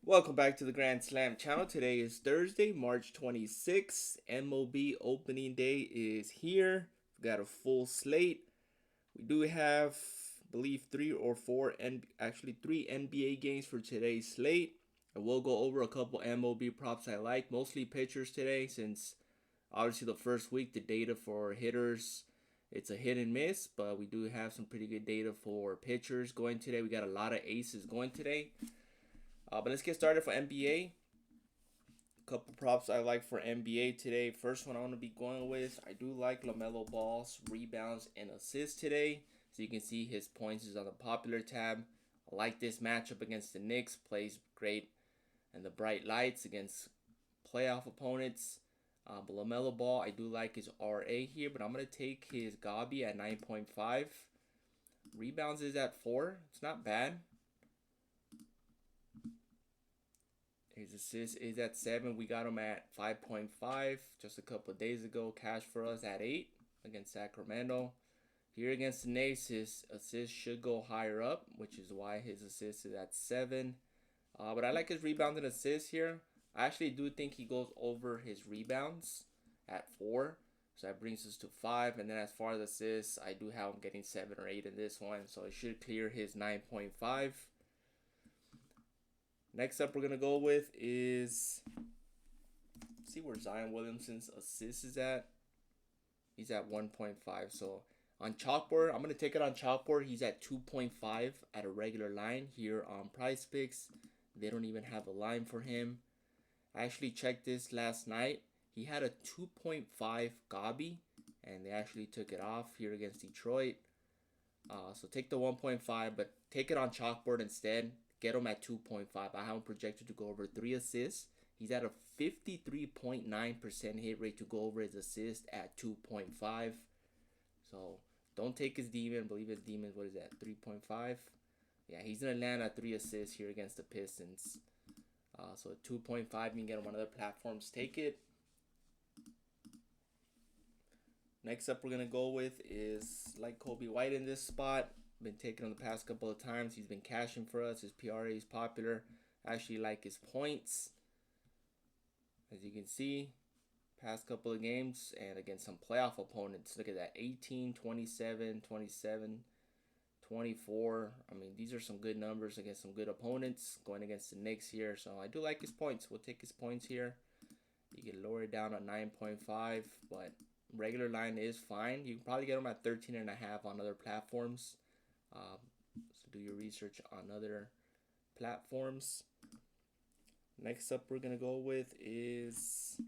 Welcome back to the Grand Slam channel. Today is Thursday, March 26th. MLB opening day is here. We've got a full slate. We do have, I believe, three NBA games for today's slate. I will go over a couple MLB props I like, mostly pitchers today, since obviously the first week the data for hitters it's a hit and miss, but we do have some pretty good data for pitchers going today. We got a lot of aces going today. But let's get started for NBA. A couple props I like for NBA today. First one I want to be going with, I do like LaMelo Ball's rebounds and assists today. So you can see his points is on the popular tab. I like this matchup against the Knicks. Plays great and the bright lights against playoff opponents. But LaMelo Ball, I do like his RA here, but I'm going to take his Gabi at 9.5. Rebounds is at 4. It's not bad. His assist is at 7. We got him at 5.5 just a couple of days ago. Cash for us at 8 against Sacramento. Here against the Knicks, his assist should go higher up, which is why his assist is at 7. But I like his rebounds and assists here. I actually do think he goes over his rebounds at 4. So that brings us to 5. And then as far as assists, I do have him getting 7 or 8 in this one. So it should clear his 9.5. Next up, we're going to go with is, see where Zion Williamson's assist is at. He's at 1.5. So on Chalkboard, I'm going to take it on Chalkboard. He's at 2.5 at a regular line. Here on Price Picks, they don't even have a line for him. I actually checked this last night. He had a 2.5 Gabi, and they actually took it off here against Detroit. So take the 1.5, but take it on Chalkboard instead. Get him at 2.5. I have him projected to go over 3 assists. He's at a 53.9% hit rate to go over his assist at 2.5. So don't take his demon. I believe his demon, what is that, 3.5? Yeah, he's going to land at 3 assists here against the Pistons. So 2.5, you can get him on other platforms. Take it. Next up, we're going to go with is like Kobe White in this spot. Been taking him the past couple of times. He's been cashing for us. His PRA is popular. I actually like his points. As you can see, past couple of games and against some playoff opponents. Look at that, 18, 27, 27, 24. I mean, these are some good numbers against some good opponents going against the Knicks here. So I do like his points. We'll take his points here. You can lower it down at 9.5, but regular line is fine. You can probably get them at 13.5 on other platforms. So do your research on other platforms. Next up, we're gonna go with is,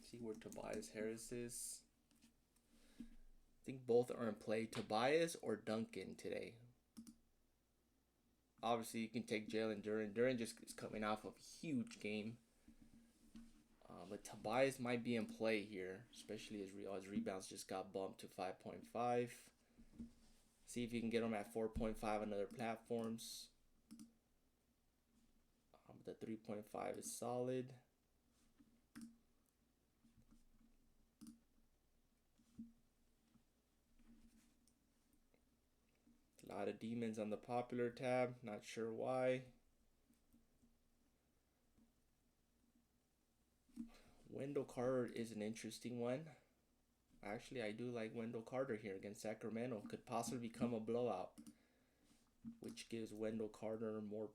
see where Tobias Harris is. I think both are in play, Tobias or Duncan today. Obviously, you can take Jalen Duren. Duren just is coming off of a huge game. But Tobias might be in play here, especially as his rebounds just got bumped to 5.5. See if you can get them at 4.5 on other platforms. The 3.5 is solid. A lot of demons on the popular tab. Not sure why. Wendell Carter is an interesting one. Actually, I do like Wendell Carter here against Sacramento. Could possibly become a blowout, which gives Wendell Carter more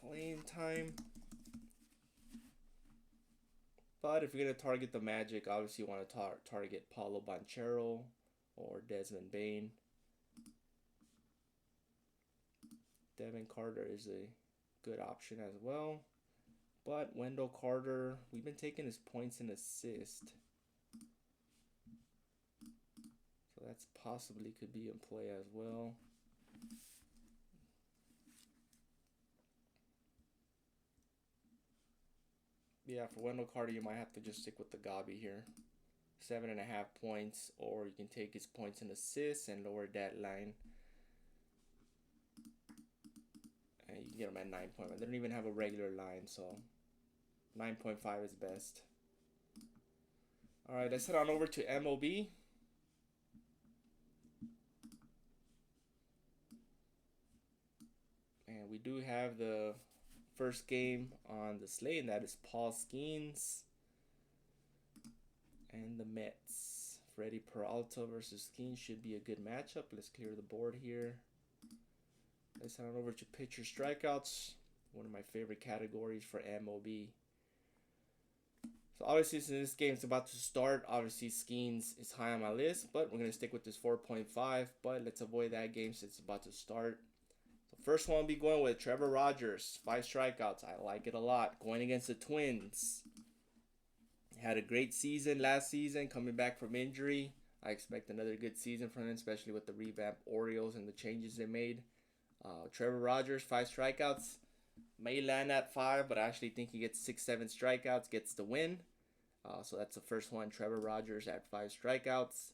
playing time. But if you're going to target the Magic, obviously you want to target Paulo Banchero or Desmond Bain. Devin Carter is a good option as well. But Wendell Carter, we've been taking his points and assist. So that's possibly could be in play as well. Yeah, for Wendell Carter, you might have to just stick with the Gabi here. 7.5 points, or you can take his points and assists and lower that line. And you can get him at 9.5. They don't even have a regular line, so 9.5 is best. All right, let's head on over to MLB. And we do have the first game on the slate, and that is Paul Skeens and the Mets. Freddie Peralta versus Skeens should be a good matchup. Let's clear the board here. Let's head on over to pitcher strikeouts, one of my favorite categories for MLB. So obviously, since this game is about to start, obviously Skeens is high on my list, but we're going to stick with this 4.5, but let's avoid that game since it's about to start. So first one, I'll be going with Trevor Rogers, 5 strikeouts. I like it a lot. Going against the Twins. Had a great season last season, coming back from injury. I expect another good season from him, especially with the revamped Orioles and the changes they made. Trevor Rogers, 5 strikeouts. May land at 5, but I actually think he gets 6-7 strikeouts, gets the win. So that's the first one, Trevor Rogers at 5 strikeouts.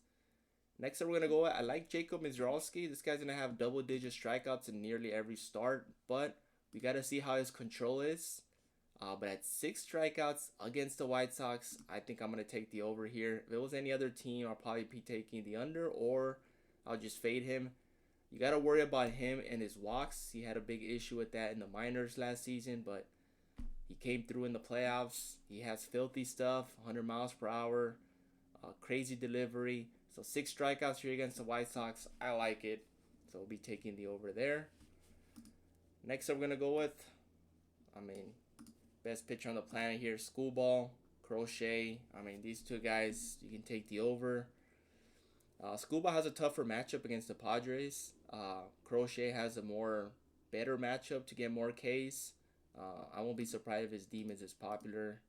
Next up, we're going to go with, I like Jacob Mizralski. This guy's going to have double-digit strikeouts in nearly every start, but we got to see how his control is. But at 6 strikeouts against the White Sox, I think I'm going to take the over here. If it was any other team, I'll probably be taking the under, or I'll just fade him. You got to worry about him and his walks. He had a big issue with that in the minors last season, but he came through in the playoffs. He has filthy stuff, 100 miles per hour, crazy delivery. So 6 strikeouts here against the White Sox. I like it. So we'll be taking the over there. Next up, we're going to go with, best pitcher on the planet here, Schoolball, Crochet. These two guys, you can take the over. Schoolball has a tougher matchup against the Padres. Crochet has a better matchup to get more Ks. I won't be surprised if his Demons is popular.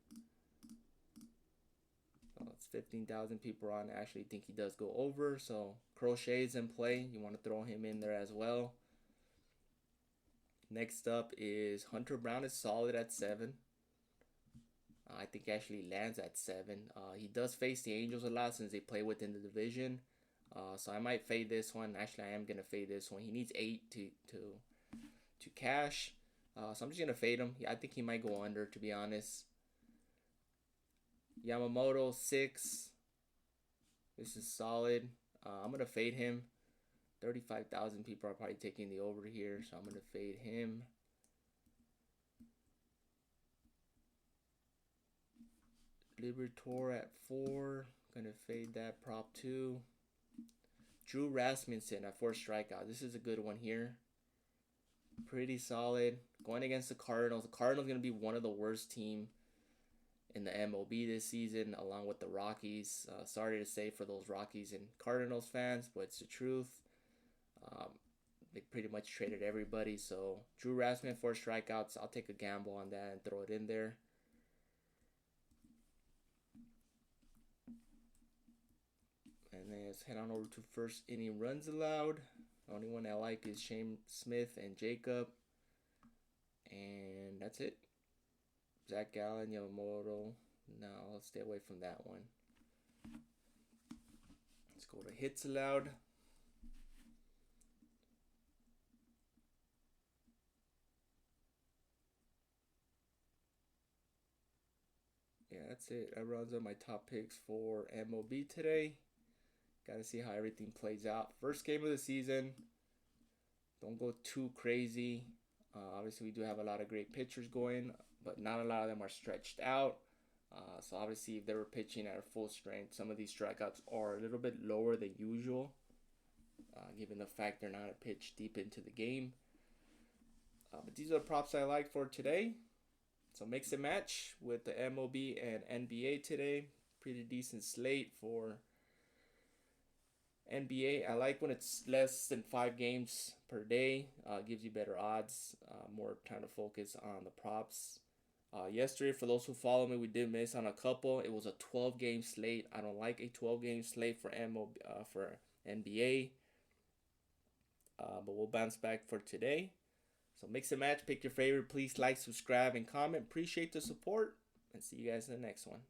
It's 15,000 people on. I actually think he does go over. So Crochet is in play. You want to throw him in there as well. Next up is Hunter Brown is solid at 7. I think he actually lands at 7. He does face the Angels a lot since they play within the division. So I might fade this one. Actually, I am going to fade this one. He needs 8 to cash. So I'm just going to fade him. I think he might go under, to be honest. Yamamoto, 6. This is solid. I'm going to fade him. 35,000 people are probably taking the over here, so I'm going to fade him. Libertor at 4. Going to fade that prop 2. Drew Rasmussen at 4 strikeouts. This is a good one here. Pretty solid. Going against the Cardinals. The Cardinals going to be one of the worst teams in the MLB this season, along with the Rockies. Sorry to say for those Rockies and Cardinals fans, but it's the truth. They pretty much traded everybody. So Drew Rasmussen, 4 strikeouts. I'll take a gamble on that and throw it in there. And then let's head on over to first inning runs allowed. The only one I like is Shane Smith and Jacob. And that's it. Zach Gallen, Yamamoto. No, let's stay away from that one. Let's go to hits allowed. Yeah, that's it. That runs up my top picks for MLB today. Got to see how everything plays out. First game of the season. Don't go too crazy. Obviously, we do have a lot of great pitchers going, but not a lot of them are stretched out. So obviously, if they were pitching at full strength, some of these strikeouts are a little bit lower than usual, given the fact they're not a pitch deep into the game. But these are the props I like for today. So mix and match with the MLB and NBA today. Pretty decent slate for NBA. I like when it's less than 5 games per day. Gives you better odds, more time to focus on the props. Yesterday, for those who follow me, we did miss on a couple. It was a 12-game slate. I don't like a 12-game slate for for NBA. But we'll bounce back for today. So mix and match, pick your favorite. Please like, subscribe, and comment. Appreciate the support, and see you guys in the next one.